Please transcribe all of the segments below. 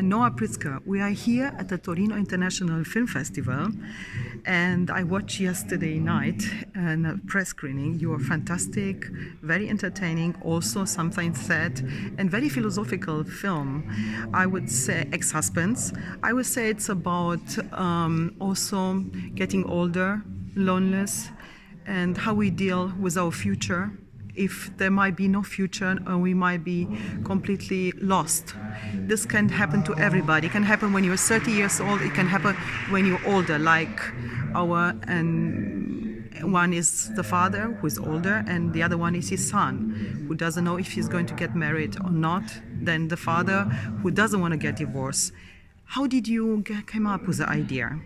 Noah Pritzker. We are here at the Torino International Film Festival, and I watched yesterday night a press screening. You are fantastic, very entertaining, also sometimes sad, and very philosophical film. I would say ex-husbands. I would say it's about also getting older, loneliness, and how we deal with our future. If there might be no future or we might be completely lost. This can happen to everybody. It can happen when you're 30 years old. It can happen when you're older, like and one is the father who is older and the other one is his son who doesn't know if he's going to get married or not. Then the father who doesn't want to get divorced. How did you come up with the idea?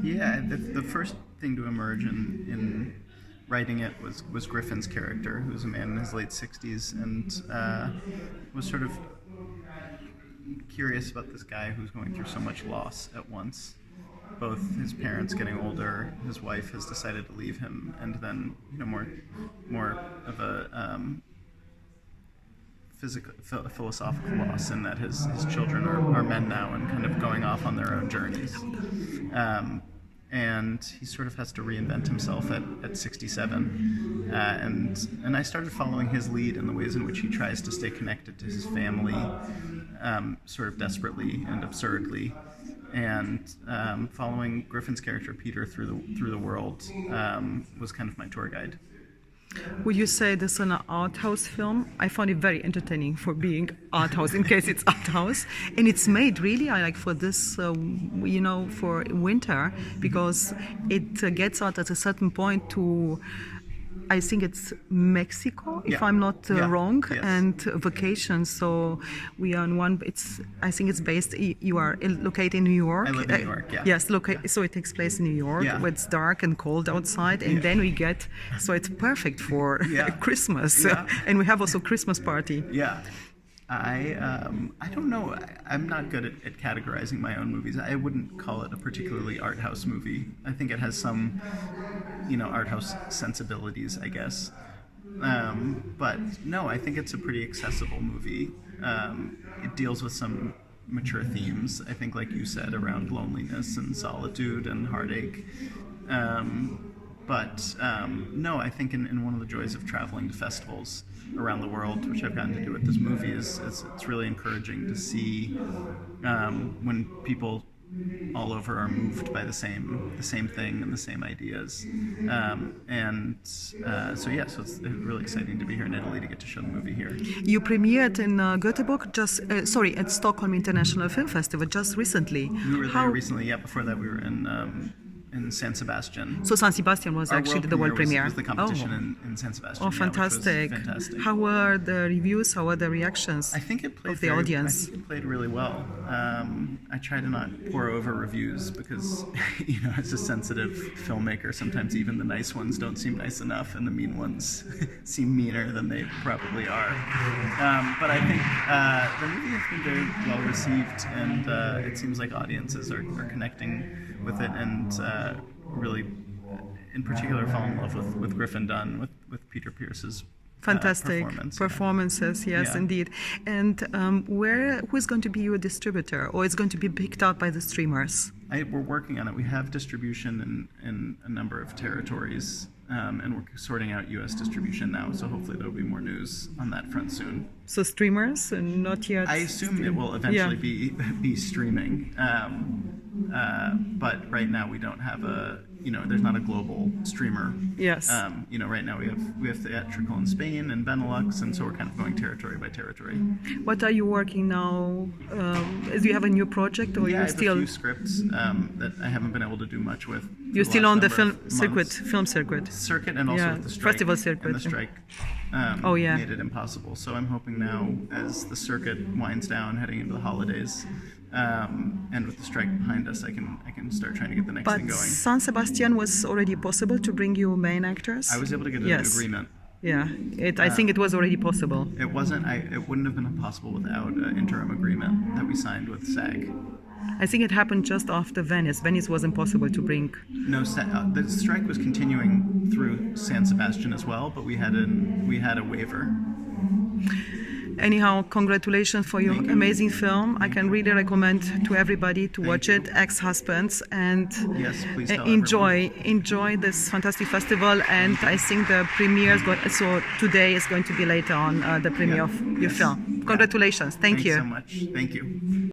Yeah, the first thing to emerge in writing it was Griffin's character, who was a man in his late 60s and was sort of curious about this guy who's going through so much loss at once. Both his parents getting older, his wife has decided to leave him, and then more of a philosophical loss in that his children are men now and kind of going off on their own journeys. And he sort of has to reinvent himself at 67. And I started following his lead in the ways in which he tries to stay connected to his family, sort of desperately and absurdly. And following Griffin's character, Peter, through the world was kind of my tour guide. Would you say this is an art house film? I found it very entertaining for being art house, in case it's art house. And it's made really, I like for this, for winter, because it gets out at a certain point to, I think it's Mexico, if I'm not wrong, yes. And vacation. So we are on one. I think it's based. You are located in New York. I live in New York. Yeah. Yes, so it takes place in New York, where it's dark and cold outside, and then we get. So it's perfect for Christmas, and we have also Christmas party. Yeah. I don't know. I'm not good at categorizing my own movies. I wouldn't call it a particularly art house movie. I think it has some, art house sensibilities, I guess. But no, I think it's a pretty accessible movie. It deals with some mature themes, I think, like you said, around loneliness and solitude and heartache. But no, I think in one of the joys of traveling to festivals around the world, which I've gotten to do with this movie, is it's really encouraging to see when people all over are moved by the same thing and the same ideas. So it's really exciting to be here in Italy to get to show the movie here. You premiered in Göteborg at Stockholm International Film Festival just recently. We were there recently. Yeah, before that we were in San Sebastian. So San Sebastian was actually the world premiere. Was the competition in San Sebastian. Oh, fantastic! Which was fantastic. How were the reviews? How were the reactions? I think it played of the audience. I think it played really well. I try to not pour over reviews because, as a sensitive filmmaker, sometimes even the nice ones don't seem nice enough, and the mean ones seem meaner than they probably are. But I think the movie has been very well received, and it seems like audiences are connecting with it and really, in particular, fall in love with Griffin Dunn, with Peter Pierce's fantastic performances. Yes, indeed. And who is going to be your distributor, or is going to be picked out by the streamers? We're working on it. We have distribution in a number of territories, and we're sorting out U.S. distribution now. So hopefully there'll be more news on that front soon. So streamers, and not yet. I assume it will eventually be streaming, but right now we don't have there's not a global streamer. Yes. Right now we have theatrical in Spain and Benelux, and so we're kind of going territory by territory. What are you working now? Do you have a new project, or you're still? I have a few scripts that I haven't been able to do much with. You're still on the film circuit, and also with the strike. Festival circuit. And the strike made it impossible. So I'm hoping now, as the circuit winds down, heading into the holidays, and with the strike behind us, I can start trying to get the next thing going. But San Sebastian was already possible to bring you main actors? I was able to get an agreement. Yeah, I think it was already possible. It wasn't. It wouldn't have been possible without an interim agreement that we signed with SAG. I think it happened just after Venice. Venice was impossible to bring. No, the strike was continuing through San Sebastian as well, but we had a waiver. Anyhow, congratulations for your amazing film. I can really recommend to everybody to watch it, Ex-Husbands, and Yes, please tell enjoy this fantastic festival. And I think the premiere is so today is going to be later on the premiere of your film. Congratulations. Thank you so much. Thank you.